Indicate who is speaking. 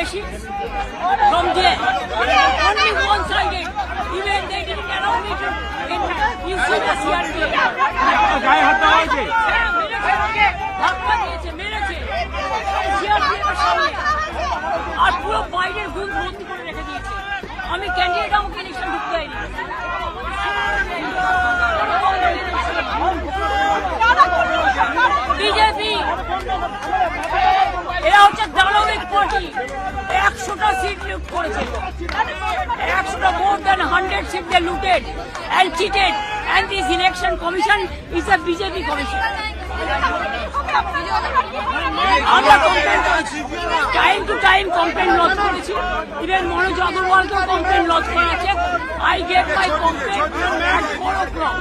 Speaker 1: machines from there. Only one-sided. Even they didn't allow me to enter. You see the CRPF. ধাক্কা দিয়েছে, মেরেছে। CRPF এর সামনে। আর পুরো বাইরের গুণ বন্দি করে রেখে দিয়েছে। আমি ক্যান্ডিডেট, আমাকে ইলেকশন ঢুকতে দেয়নি। বিজেপি এরা হচ্ছে দানবিক পার্টি। 100টা সিট লুট করেছে, 100টা more than 100 seats they looted and cheated, and this election commission is a BJP commission. আমরা কমপ্লেন করেছি, time to time complaint lodge করেছি, ইভেন মনোজ আগরওয়ালকেও কমপ্লেন লজ করা আছে। I gave my complaint at 4 o'clock.